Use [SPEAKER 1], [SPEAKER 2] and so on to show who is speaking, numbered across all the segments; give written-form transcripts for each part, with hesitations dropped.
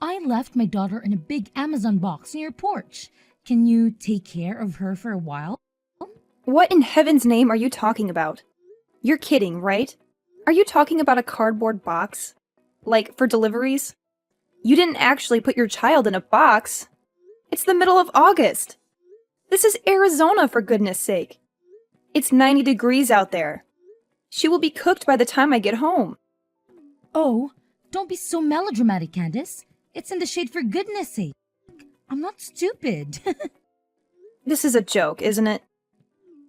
[SPEAKER 1] I left my daughter in a big Amazon box near your porch. Can you take care of her for a while?
[SPEAKER 2] What in heaven's name are you talking about? You're kidding, right? Are you talking about a cardboard box? Like, for deliveries? You didn't actually put your child in a box. It's the middle of August. This is Arizona, for goodness sake. It's 90 degrees out there. She will be cooked by the time I get home.
[SPEAKER 1] Oh, don't be so melodramatic, Candace. It's in the shade for goodness sake. I'm not stupid.
[SPEAKER 2] This is a joke, isn't it?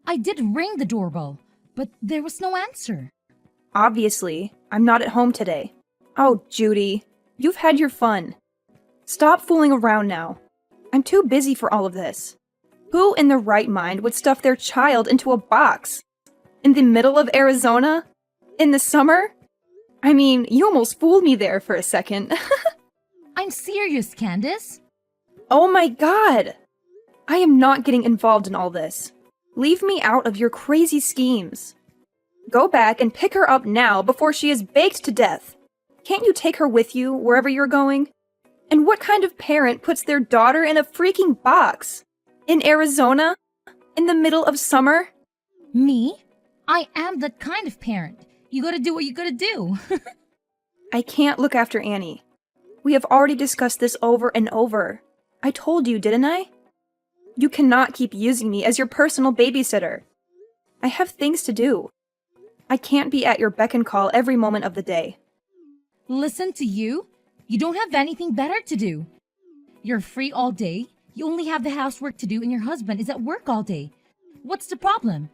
[SPEAKER 1] I did ring the doorbell, but there was no answer.
[SPEAKER 2] Obviously, I'm not at home today. Oh, Judy, you've had your fun. Stop fooling around now. I'm too busy for all of this. Who in their right mind would stuff their child into a box? In the middle of Arizona? In the summer? I mean, you almost fooled me there for a second.
[SPEAKER 1] I'm serious, Candace.
[SPEAKER 2] Oh my god! I am not getting involved in all this. Leave me out of your crazy schemes. Go back and pick her up now before she is baked to death. Can't you take her with you wherever you're going? And what kind of parent puts their daughter in a freaking box? In Arizona? In the middle of summer?
[SPEAKER 1] Me? I am that kind of parent. You gotta do what you gotta do.
[SPEAKER 2] I can't look after Annie. We have already discussed this over and over. I told you, didn't I? You cannot keep using me as your personal babysitter. I have things to do. I can't be at your beck and call every moment of the day.
[SPEAKER 1] Listen to you. You don't have anything better to do. You're free all day. You only have the housework to do and your husband is at work all day. What's the problem?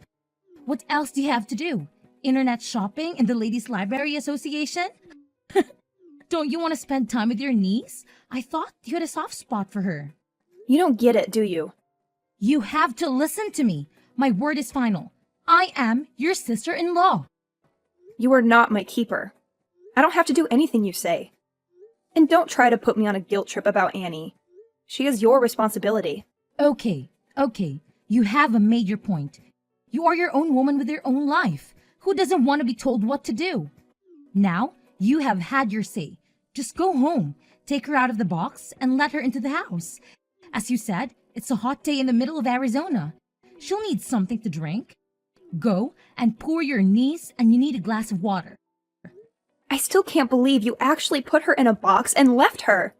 [SPEAKER 1] What else do you have to do? Internet shopping and the Ladies Library Association? Don't you want to spend time with your niece? I thought you had a soft spot for her.
[SPEAKER 2] You don't get it, do you?
[SPEAKER 1] You have to listen to me. My word is final. I am your sister-in-law.
[SPEAKER 2] You are not my keeper. I don't have to do anything you say. And don't try to put me on a guilt trip about Annie. She is your responsibility.
[SPEAKER 1] Okay. You have made your point. You are your own woman with your own life. Who doesn't want to be told what to do? Now, you have had your say. Just go home, take her out of the box, and let her into the house. As you said, it's a hot day in the middle of Arizona. She'll need something to drink. Go and pour your niece, and you need a glass of water.
[SPEAKER 2] I still can't believe you actually put her in a box and left her.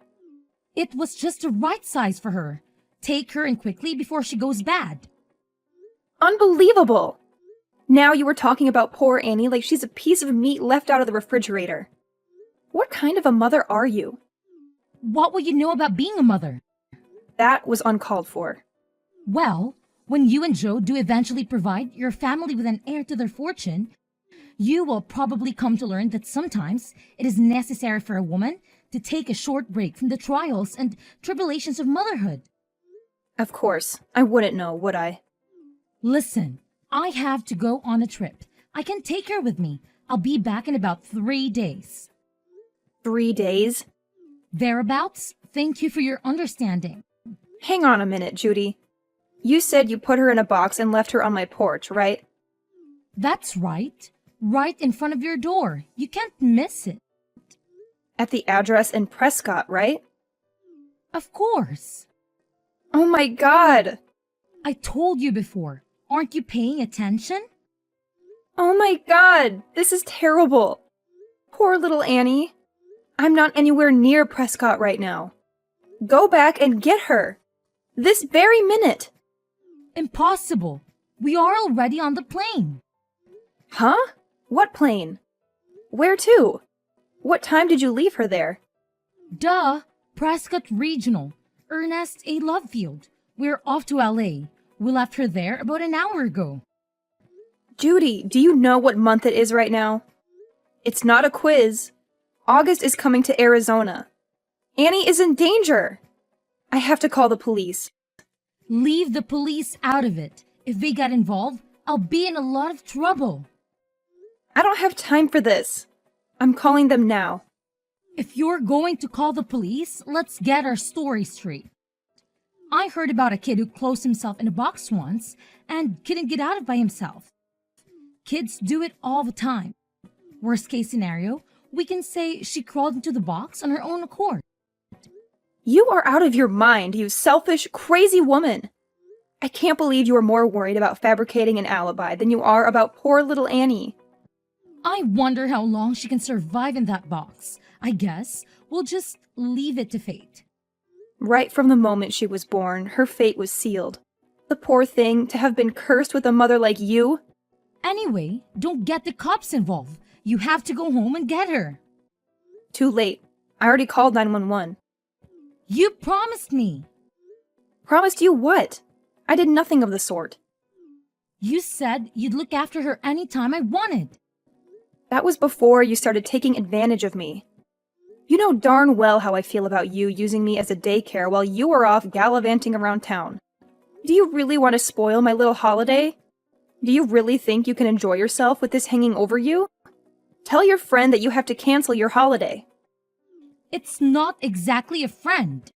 [SPEAKER 1] It was just the right size for her. Take her in quickly before she goes bad.
[SPEAKER 2] Unbelievable! Now you were talking about poor Annie like she's a piece of meat left out of the refrigerator. What kind of a mother are you?
[SPEAKER 1] What will you know about being a mother?
[SPEAKER 2] That was uncalled for.
[SPEAKER 1] Well, when you and Joe do eventually provide your family with an heir to their fortune, you will probably come to learn that sometimes it is necessary for a woman to take a short break from the trials and tribulations of motherhood.
[SPEAKER 2] Of course, I wouldn't know, would I?
[SPEAKER 1] Listen, I have to go on a trip. I can take her with me. I'll be back in about 3 days.
[SPEAKER 2] 3 days?
[SPEAKER 1] Thereabouts. Thank you for your understanding.
[SPEAKER 2] Hang on a minute, Judy. You said you put her in a box and left her on my porch, right?
[SPEAKER 1] That's right. Right in front of your door. You can't miss it.
[SPEAKER 2] At the address in Prescott, right?
[SPEAKER 1] Of course.
[SPEAKER 2] Oh my god!
[SPEAKER 1] I told you before. Aren't you paying attention?
[SPEAKER 2] Oh my god! This is terrible! Poor little Annie. I'm not anywhere near Prescott right now. Go back and get her! This very minute!
[SPEAKER 1] Impossible. We are already on the plane.
[SPEAKER 2] Huh? What plane? Where to? What time did you leave her there?
[SPEAKER 1] Duh. Prescott Regional. Ernest A. Lovefield. We're off to LA. We left her there about an hour ago.
[SPEAKER 2] Judy, do you know what month it is right now? It's not a quiz. August is coming to Arizona. Annie is in danger. I have to call the police.
[SPEAKER 1] Leave the police out of it. If they get involved, I'll be in a lot of trouble.
[SPEAKER 2] I don't have time for this. I'm calling them now.
[SPEAKER 1] If you're going to call the police, let's get our story straight. I heard about a kid who closed himself in a box once and couldn't get out of by himself. Kids do it all the time. Worst case scenario, we can say she crawled into the box on her own accord.
[SPEAKER 2] You are out of your mind, you selfish, crazy woman. I can't believe you are more worried about fabricating an alibi than you are about poor little Annie.
[SPEAKER 1] I wonder how long she can survive in that box. I guess we'll just leave it to fate.
[SPEAKER 2] Right from the moment she was born, her fate was sealed. The poor thing, to have been cursed with a mother like you.
[SPEAKER 1] Anyway, don't get the cops involved. You have to go home and get her.
[SPEAKER 2] Too late. I already called 911.
[SPEAKER 1] You promised me.
[SPEAKER 2] Promised you what? I did nothing of the sort.
[SPEAKER 1] You said you'd look after her anytime I wanted.
[SPEAKER 2] That was before you started taking advantage of me. You know darn well how I feel about you using me as a daycare while you are off gallivanting around town. Do you really want to spoil my little holiday? Do you really think you can enjoy yourself with this hanging over you? Tell your friend that you have to cancel your holiday.
[SPEAKER 1] It's not exactly a friend.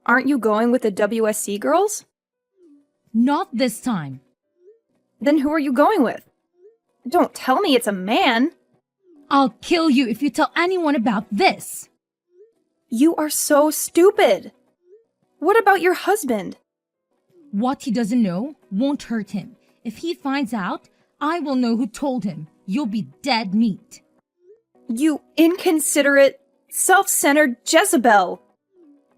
[SPEAKER 2] Aren't you going with the WSC girls?
[SPEAKER 1] Not this time.
[SPEAKER 2] Then who are you going with? Don't tell me it's a man.
[SPEAKER 1] I'll kill you if you tell anyone about this.
[SPEAKER 2] You are so stupid. What about your husband?
[SPEAKER 1] What he doesn't know won't hurt him. If he finds out, I will know who told him. You'll be dead meat.
[SPEAKER 2] You inconsiderate, self-centered Jezebel.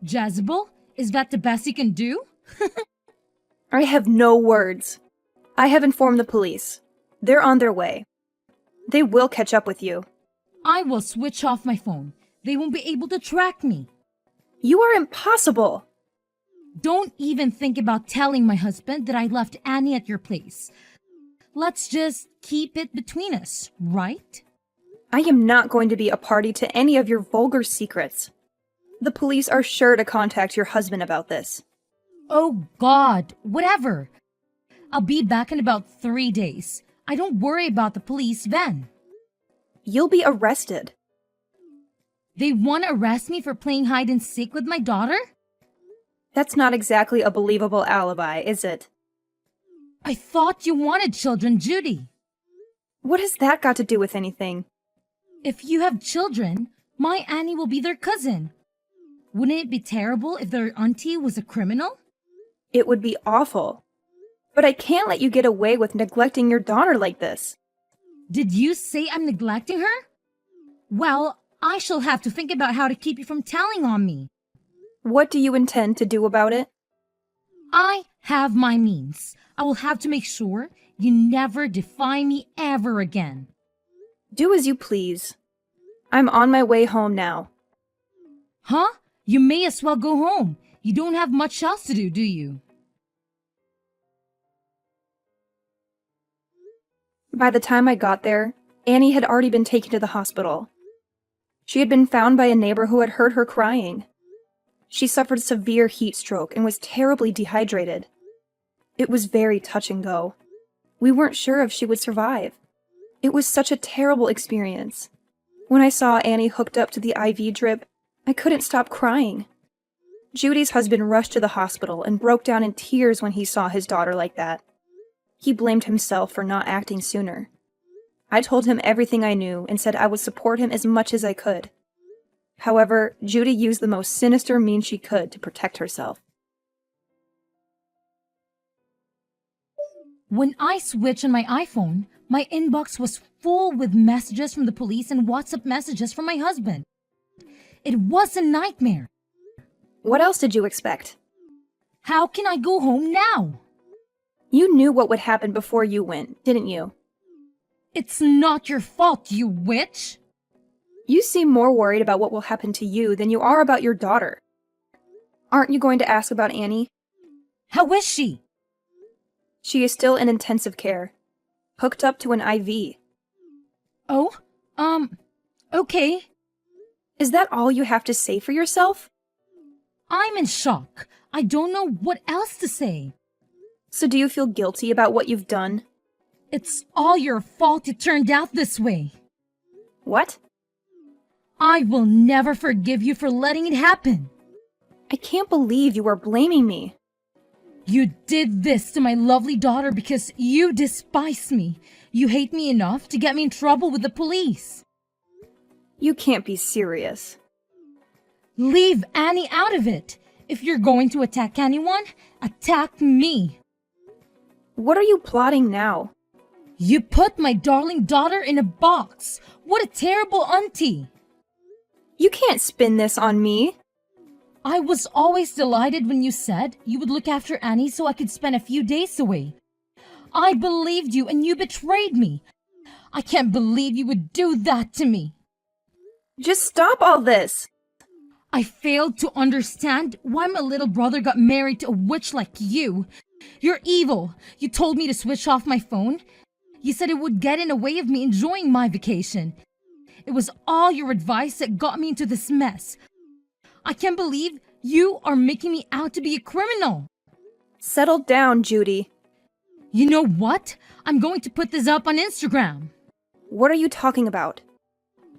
[SPEAKER 1] Jezebel? Is that the best you can do?
[SPEAKER 2] I have no words. I have informed the police. They're on their way. They will catch up with you.
[SPEAKER 1] I will switch off my phone. They won't be able to track me.
[SPEAKER 2] You are impossible.
[SPEAKER 1] Don't even think about telling my husband that I left Annie at your place. Let's just keep it between us, right?
[SPEAKER 2] I am not going to be a party to any of your vulgar secrets. The police are sure to contact your husband about this.
[SPEAKER 1] Oh God, whatever. I'll be back in about 3 days. I don't worry about the police then.
[SPEAKER 2] You'll be arrested.
[SPEAKER 1] They want to arrest me for playing hide and seek with my daughter?
[SPEAKER 2] That's not exactly a believable alibi, is it?
[SPEAKER 1] I thought you wanted children, Judy.
[SPEAKER 2] What has that got to do with anything?
[SPEAKER 1] If you have children, my Annie will be their cousin. Wouldn't it be terrible if their auntie was a criminal?
[SPEAKER 2] It would be awful. But I can't let you get away with neglecting your daughter like this.
[SPEAKER 1] Did you say I'm neglecting her? Well, I shall have to think about how to keep you from telling on me.
[SPEAKER 2] What do you intend to do about it?
[SPEAKER 1] I have my means. I will have to make sure you never defy me ever again.
[SPEAKER 2] Do as you please. I'm on my way home now.
[SPEAKER 1] Huh? You may as well go home. You don't have much else to do you?
[SPEAKER 2] By the time I got there, Annie had already been taken to the hospital. She had been found by a neighbor who had heard her crying. She suffered severe heat stroke and was terribly dehydrated. It was very touch and go. We weren't sure if she would survive. It was such a terrible experience. When I saw Annie hooked up to the IV drip, I couldn't stop crying. Judy's husband rushed to the hospital and broke down in tears when he saw his daughter like that. He blamed himself for not acting sooner. I told him everything I knew and said I would support him as much as I could. However, Judy used the most sinister means she could to protect herself.
[SPEAKER 1] When I switched on my iPhone, my inbox was full with messages from the police and WhatsApp messages from my husband. It was a nightmare.
[SPEAKER 2] What else did you expect?
[SPEAKER 1] How can I go home now?
[SPEAKER 2] You knew what would happen before you went, didn't you?
[SPEAKER 1] It's not your fault, you witch!
[SPEAKER 2] You seem more worried about what will happen to you than you are about your daughter. Aren't you going to ask about Annie?
[SPEAKER 1] How is she?
[SPEAKER 2] She is still in intensive care, hooked up to an IV.
[SPEAKER 1] Oh, okay.
[SPEAKER 2] Is that all you have to say for yourself?
[SPEAKER 1] I'm in shock. I don't know what else to say.
[SPEAKER 2] So do you feel guilty about what you've done?
[SPEAKER 1] It's all your fault it turned out this way.
[SPEAKER 2] What?
[SPEAKER 1] I will never forgive you for letting it happen.
[SPEAKER 2] I can't believe you are blaming me.
[SPEAKER 1] You did this to my lovely daughter because you despise me. You hate me enough to get me in trouble with the police.
[SPEAKER 2] You can't be serious.
[SPEAKER 1] Leave Annie out of it. If you're going to attack anyone, attack me.
[SPEAKER 2] What are you plotting now?
[SPEAKER 1] You put my darling daughter in a box. What a terrible auntie.
[SPEAKER 2] You can't spin this on me.
[SPEAKER 1] I was always delighted when you said you would look after Annie so I could spend a few days away. I believed you and you betrayed me. I can't believe you would do that to me.
[SPEAKER 2] Just stop all this.
[SPEAKER 1] I failed to understand why my little brother got married to a witch like you. You're evil. You told me to switch off my phone. You said it would get in the way of me enjoying my vacation. It was all your advice that got me into this mess. I can't believe you are making me out to be a criminal.
[SPEAKER 2] Settle down, Judy.
[SPEAKER 1] You know what? I'm going to put this up on Instagram.
[SPEAKER 2] What are you talking about?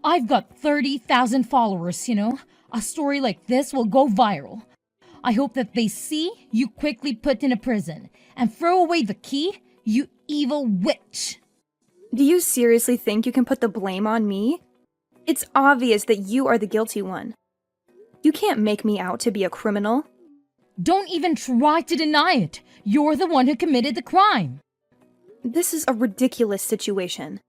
[SPEAKER 1] I've got 30,000 followers, you know. A story like this will go viral. I hope that they see you quickly put in a prison and throw away the key, you evil witch.
[SPEAKER 2] Do you seriously think you can put the blame on me? It's obvious that you are the guilty one. You can't make me out to be a criminal.
[SPEAKER 1] Don't even try to deny it. You're the one who committed the crime.
[SPEAKER 2] This is a ridiculous situation.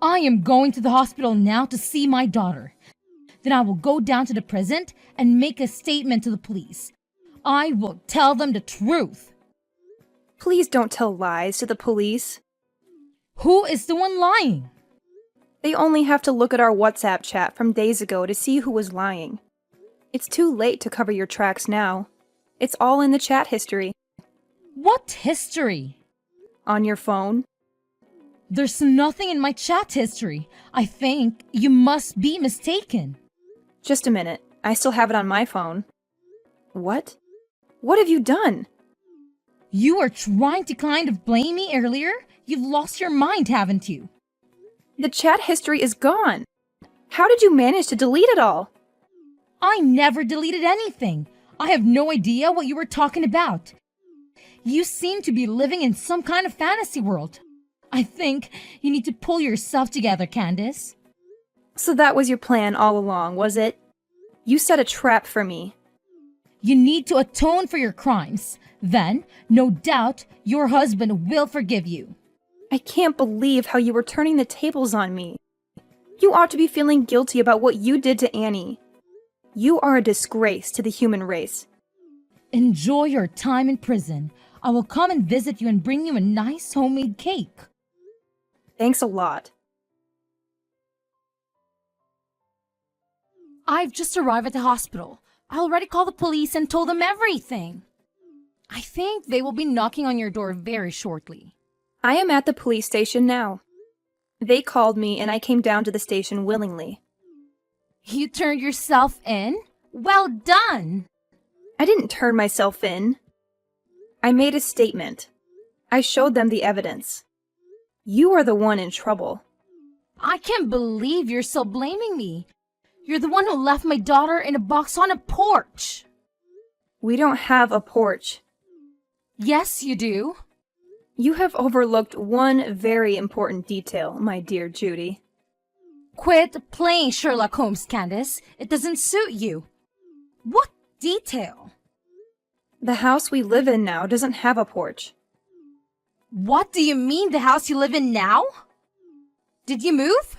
[SPEAKER 1] I am going to the hospital now to see my daughter. Then I will go down to the prison and make a statement to the police. I will tell them the truth.
[SPEAKER 2] Please don't tell lies to the police.
[SPEAKER 1] Who is the one lying?
[SPEAKER 2] They only have to look at our WhatsApp chat from days ago to see who was lying. It's too late to cover your tracks now. It's all in the chat history.
[SPEAKER 1] What history?
[SPEAKER 2] On your phone.
[SPEAKER 1] There's nothing in my chat history. I think you must be mistaken.
[SPEAKER 2] Just a minute. I still have it on my phone. What? What have you done?
[SPEAKER 1] You were trying to kind of blame me earlier. You've lost your mind, haven't you?
[SPEAKER 2] The chat history is gone. How did you manage to delete it all?
[SPEAKER 1] I never deleted anything. I have no idea what you were talking about. You seem to be living in some kind of fantasy world. I think you need to pull yourself together, Candace.
[SPEAKER 2] So that was your plan all along, was it? You set a trap for me.
[SPEAKER 1] You need to atone for your crimes. Then, no doubt, your husband will forgive you.
[SPEAKER 2] I can't believe how you were turning the tables on me. You ought to be feeling guilty about what you did to Annie. You are a disgrace to the human race.
[SPEAKER 1] Enjoy your time in prison. I will come and visit you and bring you a nice homemade cake.
[SPEAKER 2] Thanks a lot.
[SPEAKER 1] I've just arrived at the hospital. I already called the police and told them everything. I think they will be knocking on your door very shortly.
[SPEAKER 2] I am at the police station now. They called me and I came down to the station willingly.
[SPEAKER 1] You turned yourself in? Well done!
[SPEAKER 2] I didn't turn myself in. I made a statement. I showed them the evidence. You are the one in trouble.
[SPEAKER 1] I can't believe you're still blaming me. You're the one who left my daughter in a box on a porch.
[SPEAKER 2] We don't have a porch.
[SPEAKER 1] Yes, you do.
[SPEAKER 2] You have overlooked one very important detail, my dear Judy.
[SPEAKER 1] Quit playing Sherlock Holmes, Candace. It doesn't suit you. What detail?
[SPEAKER 2] The house we live in now doesn't have a porch.
[SPEAKER 1] What do you mean, the house you live in now? Did you move?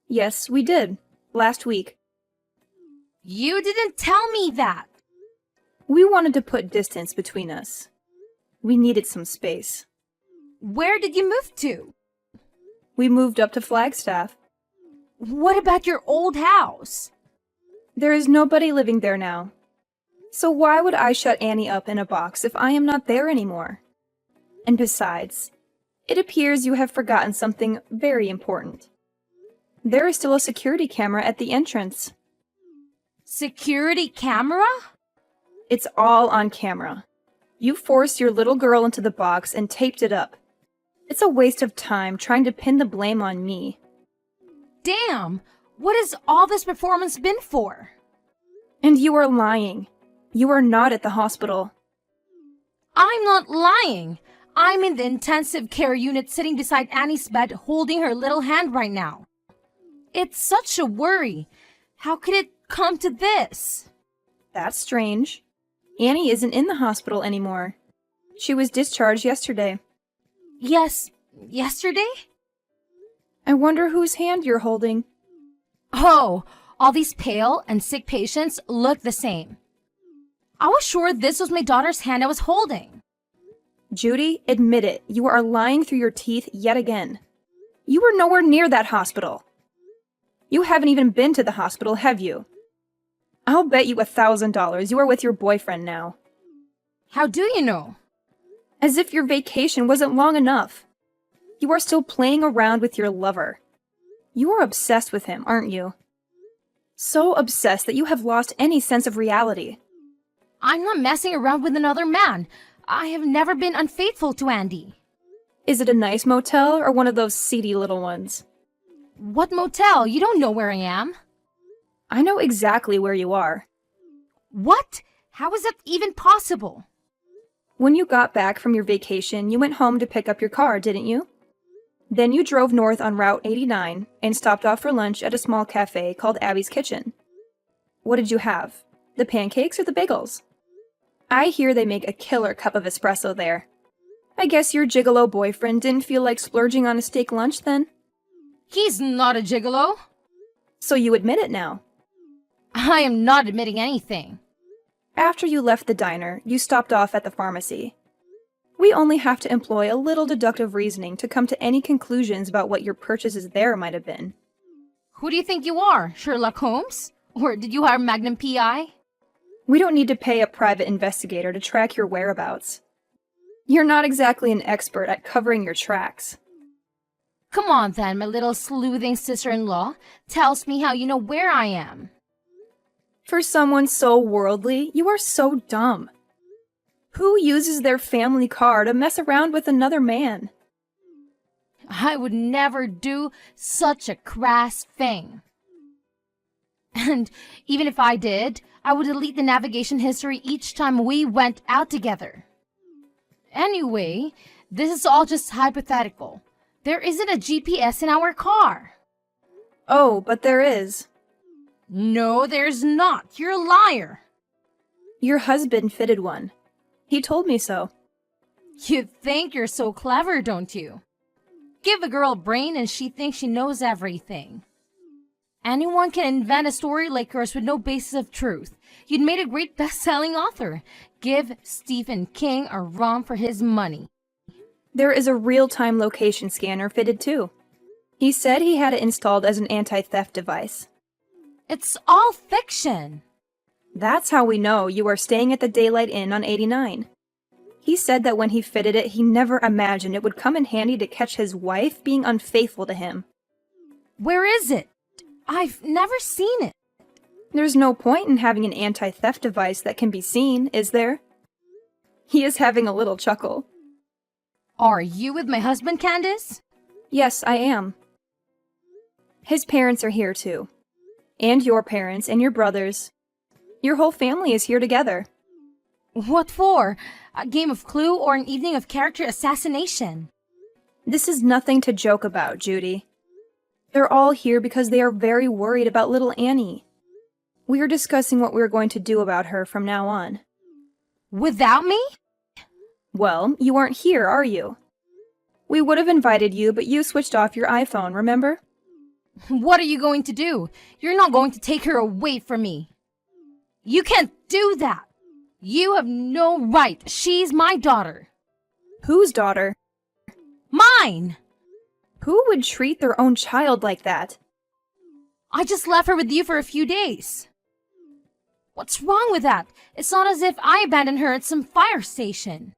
[SPEAKER 2] Yes, we did. Last week.
[SPEAKER 1] You didn't tell me that.
[SPEAKER 2] We wanted to put distance between us. We needed some space.
[SPEAKER 1] Where did you move to?
[SPEAKER 2] We moved up to Flagstaff.
[SPEAKER 1] What about your old house?
[SPEAKER 2] There is nobody living there now. So why would I shut Annie up in a box if I am not there anymore? And besides, it appears you have forgotten something very important. There is still a security camera at the entrance.
[SPEAKER 1] Security camera?
[SPEAKER 2] It's all on camera. You forced your little girl into the box and taped it up. It's a waste of time trying to pin the blame on me.
[SPEAKER 1] Damn! What has all this performance been for?
[SPEAKER 2] And you are lying. You are not at the hospital.
[SPEAKER 1] I'm not lying. I'm in the intensive care unit sitting beside Annie's bed holding her little hand right now. It's such a worry. How could it come to this?
[SPEAKER 2] That's strange. Annie isn't in the hospital anymore. She was discharged yesterday.
[SPEAKER 1] Yes, yesterday?
[SPEAKER 2] I wonder whose hand you're holding.
[SPEAKER 1] Oh, all these pale and sick patients look the same. I was sure this was my daughter's hand I was holding.
[SPEAKER 2] Judy, admit it. You are lying through your teeth yet again. You were nowhere near that hospital. You haven't even been to the hospital, have you? I'll bet you $1,000 you are with your boyfriend now.
[SPEAKER 1] How do you know?
[SPEAKER 2] As if your vacation wasn't long enough. You are still playing around with your lover. You are obsessed with him, aren't you? So obsessed that you have lost any sense of reality.
[SPEAKER 1] I'm not messing around with another man. I have never been unfaithful to Andy.
[SPEAKER 2] Is it a nice motel or one of those seedy little ones?
[SPEAKER 1] What motel? You don't know where I am.
[SPEAKER 2] I know exactly where you are.
[SPEAKER 1] What? How is that even possible?
[SPEAKER 2] When you got back from your vacation, you went home to pick up your car, didn't you? Then you drove north on Route 89 and stopped off for lunch at a small cafe called Abby's Kitchen. What did you have? The pancakes or the bagels? I hear they make a killer cup of espresso there. I guess your gigolo boyfriend didn't feel like splurging on a steak lunch then?
[SPEAKER 1] He's not a gigolo.
[SPEAKER 2] So you admit it now.
[SPEAKER 1] I am not admitting anything.
[SPEAKER 2] After you left the diner, you stopped off at the pharmacy. We only have to employ a little deductive reasoning to come to any conclusions about what your purchases there might have been.
[SPEAKER 1] Who do you think you are, Sherlock Holmes? Or did you hire Magnum P.I.?
[SPEAKER 2] We don't need to pay a private investigator to track your whereabouts. You're not exactly an expert at covering your tracks.
[SPEAKER 1] Come on then, my little sleuthing sister-in-law. Tells me how you know where I am.
[SPEAKER 2] For someone so worldly, you are so dumb. Who uses their family car to mess around with another man?
[SPEAKER 1] I would never do such a crass thing. And even if I did, I would delete the navigation history each time we went out together. Anyway, this is all just hypothetical. There isn't a GPS in our car.
[SPEAKER 2] Oh, but there is.
[SPEAKER 1] No, there's not. You're a liar.
[SPEAKER 2] Your husband fitted one. He told me so.
[SPEAKER 1] You think you're so clever, don't you? Give a girl a brain and she thinks she knows everything. Anyone can invent a story like yours with no basis of truth. You'd made a great best-selling author. Give Stephen King a run for his money.
[SPEAKER 2] There is a real-time location scanner fitted too. He said he had it installed as an anti-theft device.
[SPEAKER 1] It's all fiction.
[SPEAKER 2] That's how we know you are staying at the Daylight Inn on 89. He said that when he fitted it, he never imagined it would come in handy to catch his wife being unfaithful to him.
[SPEAKER 1] Where is it? I've never seen it.
[SPEAKER 2] There's no point in having an anti-theft device that can be seen, is there? He is having a little chuckle.
[SPEAKER 1] Are you with my husband, Candace?
[SPEAKER 2] Yes, I am. His parents are here too. And your parents and your brothers. Your whole family is here together.
[SPEAKER 1] What for? A game of Clue or an evening of character assassination?
[SPEAKER 2] This is nothing to joke about, Judy. They're all here because they are very worried about little Annie. We are discussing what we're going to do about her from now on.
[SPEAKER 1] Without me?
[SPEAKER 2] Well, you aren't here, are you? We would have invited you, but you switched off your iPhone, remember?
[SPEAKER 1] What are you going to do? You're not going to take her away from me. You can't do that. You have no right. She's my daughter.
[SPEAKER 2] Whose daughter?
[SPEAKER 1] Mine!
[SPEAKER 2] Who would treat their own child like that?
[SPEAKER 1] I just left her with you for a few days. What's wrong with that? It's not as if I abandoned her at some fire station.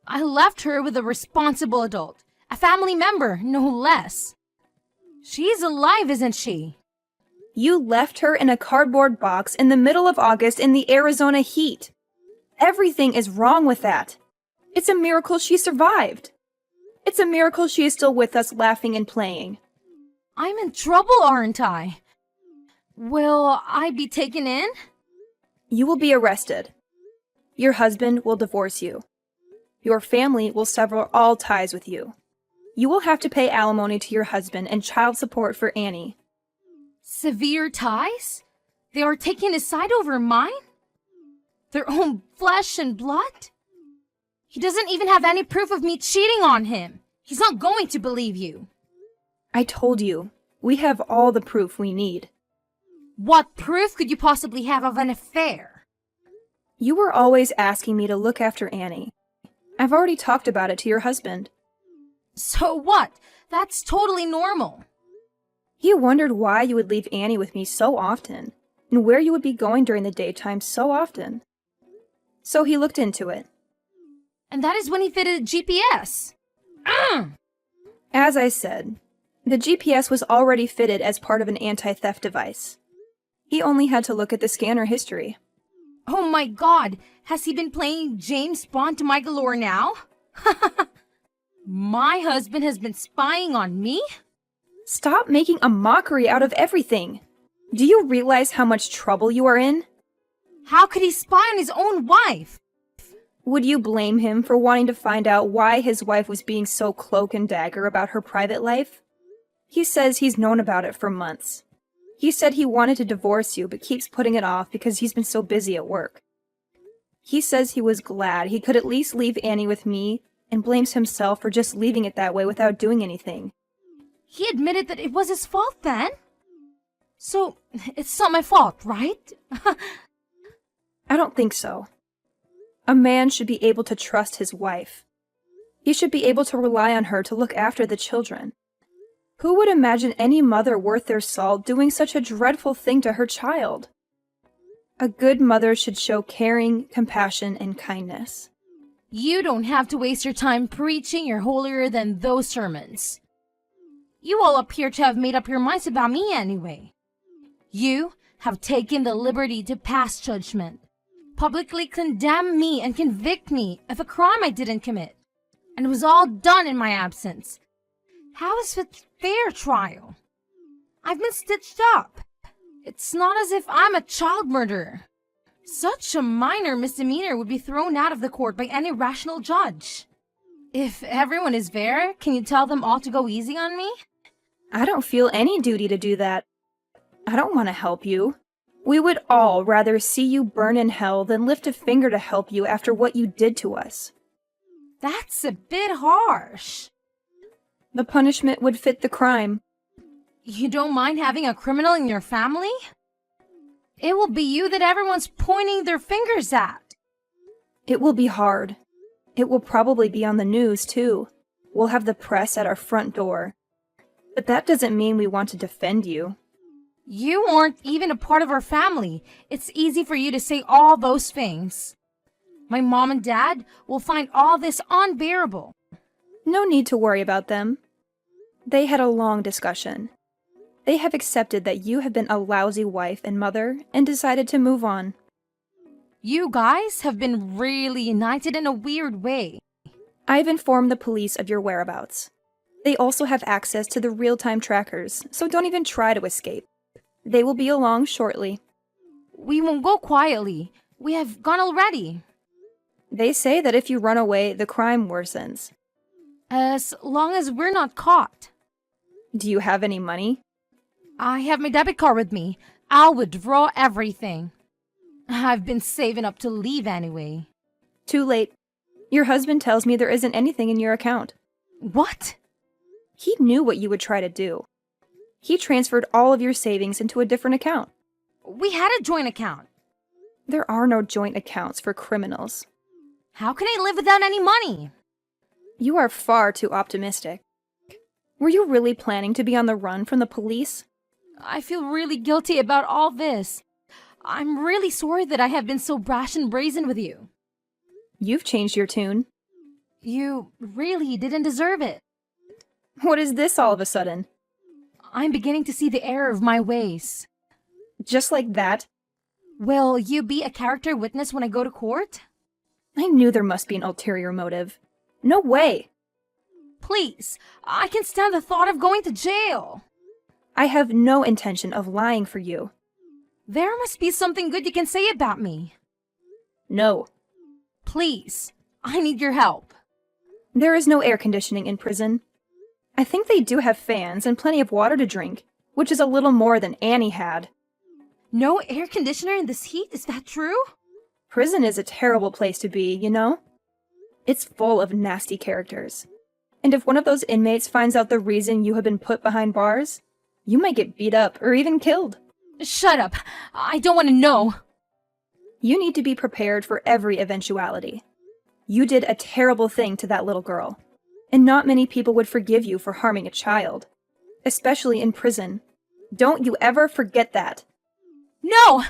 [SPEAKER 1] I left her with a responsible adult, a family member, no less. She's alive, isn't she?
[SPEAKER 2] You left her in a cardboard box in the middle of August in the Arizona heat. Everything is wrong with that. It's a miracle she survived. It's a miracle she is still with us laughing and playing.
[SPEAKER 1] I'm in trouble, aren't I? Will I be taken in?
[SPEAKER 2] You will be arrested. Your husband will divorce you. Your family will sever all ties with you. You will have to pay alimony to your husband and child support for Annie.
[SPEAKER 1] Severe ties? They are taking his side over mine? Their own flesh and blood? He doesn't even have any proof of me cheating on him. He's not going to believe you.
[SPEAKER 2] I told you, we have all the proof we need.
[SPEAKER 1] What proof could you possibly have of an affair?
[SPEAKER 2] You were always asking me to look after Annie. I've already talked about it to your husband.
[SPEAKER 1] So what? That's totally normal.
[SPEAKER 2] He wondered why you would leave Annie with me so often, and where you would be going during the daytime so often. So he looked into it.
[SPEAKER 1] And that is when he fitted a GPS.
[SPEAKER 2] As I said, the GPS was already fitted as part of an anti-theft device. He only had to look at the scanner history.
[SPEAKER 1] Oh my God, has he been playing James Bond to my galore now? My husband has been spying on me?
[SPEAKER 2] Stop making a mockery out of everything. Do you realize how much trouble you are in?
[SPEAKER 1] How could he spy on his own wife?
[SPEAKER 2] Would you blame him for wanting to find out why his wife was being so cloak and dagger about her private life? He says he's known about it for months. He said he wanted to divorce you but keeps putting it off because he's been so busy at work. He says he was glad he could at least leave Annie with me and blames himself for just leaving it that way without doing anything.
[SPEAKER 1] He admitted that it was his fault then? So, it's not my fault, right?
[SPEAKER 2] I don't think so. A man should be able to trust his wife. He should be able to rely on her to look after the children. Who would imagine any mother worth their salt doing such a dreadful thing to her child? A good mother should show caring, compassion, and kindness.
[SPEAKER 1] You don't have to waste your time preaching your holier-than-thou sermons. You all appear to have made up your minds about me anyway. You have taken the liberty to pass judgment, publicly condemn me and convict me of a crime I didn't commit, and it was all done in my absence. How is it fair trial? I've been stitched up. It's not as if I'm a child murderer. Such a minor misdemeanor would be thrown out of the court by any rational judge. If everyone is fair, can you tell them all to go easy on me?
[SPEAKER 2] I don't feel any duty to do that. I don't want to help you. We would all rather see you burn in hell than lift a finger to help you after what you did to us.
[SPEAKER 1] That's a bit harsh.
[SPEAKER 2] The punishment would fit the crime.
[SPEAKER 1] You don't mind having a criminal in your family? It will be you that everyone's pointing their fingers at.
[SPEAKER 2] It will be hard. It will probably be on the news, too. We'll have the press at our front door. But that doesn't mean we want to defend you.
[SPEAKER 1] You aren't even a part of our family. It's easy for you to say all those things. My mom and dad will find all this unbearable.
[SPEAKER 2] No need to worry about them. They had a long discussion. They have accepted that you have been a lousy wife and mother and decided to move on.
[SPEAKER 1] You guys have been really united in a weird way.
[SPEAKER 2] I've informed the police of your whereabouts. They also have access to the real-time trackers, so don't even try to escape. They will be along shortly.
[SPEAKER 1] We won't go quietly. We have gone already.
[SPEAKER 2] They say that if you run away, the crime worsens.
[SPEAKER 1] As long as we're not caught.
[SPEAKER 2] Do you have any money?
[SPEAKER 1] I have my debit card with me. I'll withdraw everything. I've been saving up to leave anyway.
[SPEAKER 2] Too late. Your husband tells me there isn't anything in your account.
[SPEAKER 1] What?
[SPEAKER 2] He knew what you would try to do. He transferred all of your savings into a different account.
[SPEAKER 1] We had a joint account.
[SPEAKER 2] There are no joint accounts for criminals.
[SPEAKER 1] How can I live without any money?
[SPEAKER 2] You are far too optimistic. Were you really planning to be on the run from the police?
[SPEAKER 1] I feel really guilty about all this. I'm really sorry that I have been so brash and brazen with you.
[SPEAKER 2] You've changed your tune.
[SPEAKER 1] You really didn't deserve it.
[SPEAKER 2] What is this all of a sudden?
[SPEAKER 1] I'm beginning to see the error of my ways.
[SPEAKER 2] Just like that?
[SPEAKER 1] Will you be a character witness when I go to court?
[SPEAKER 2] I knew there must be an ulterior motive. No way!
[SPEAKER 1] Please, I can stand the thought of going to jail.
[SPEAKER 2] I have no intention of lying for you.
[SPEAKER 1] There must be something good you can say about me.
[SPEAKER 2] No.
[SPEAKER 1] Please, I need your help.
[SPEAKER 2] There is no air conditioning in prison. I think they do have fans and plenty of water to drink, which is a little more than Annie had.
[SPEAKER 1] No air conditioner in this heat? Is that true?
[SPEAKER 2] Prison is a terrible place to be, you know? It's full of nasty characters. And if one of those inmates finds out the reason you have been put behind bars, you might get beat up or even killed.
[SPEAKER 1] Shut up. I don't want to know.
[SPEAKER 2] You need to be prepared for every eventuality. You did a terrible thing to that little girl, and not many people would forgive you for harming a child, especially in prison. Don't you ever forget that.
[SPEAKER 1] No!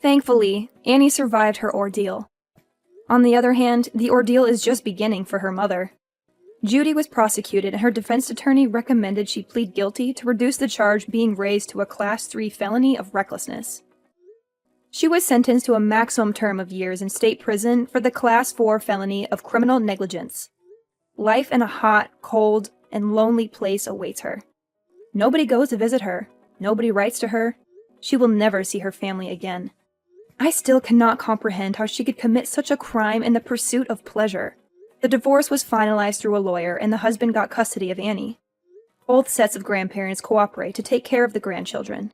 [SPEAKER 2] Thankfully, Annie survived her ordeal. On the other hand, the ordeal is just beginning for her mother. Judy was prosecuted and her defense attorney recommended she plead guilty to reduce the charge being raised to a Class 3 felony of recklessness. She was sentenced to a maximum term of years in state prison for the Class 4 felony of criminal negligence. Life in a hot, cold, and lonely place awaits her. Nobody goes to visit her. Nobody writes to her. She will never see her family again. I still cannot comprehend how she could commit such a crime in the pursuit of pleasure. The divorce was finalized through a lawyer, and the husband got custody of Annie. Both sets of grandparents cooperate to take care of the grandchildren.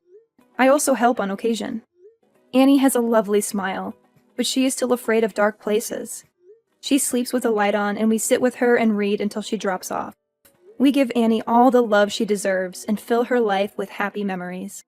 [SPEAKER 2] I also help on occasion. Annie has a lovely smile, but she is still afraid of dark places. She sleeps with a light on, and we sit with her and read until she drops off. We give Annie all the love she deserves and fill her life with happy memories.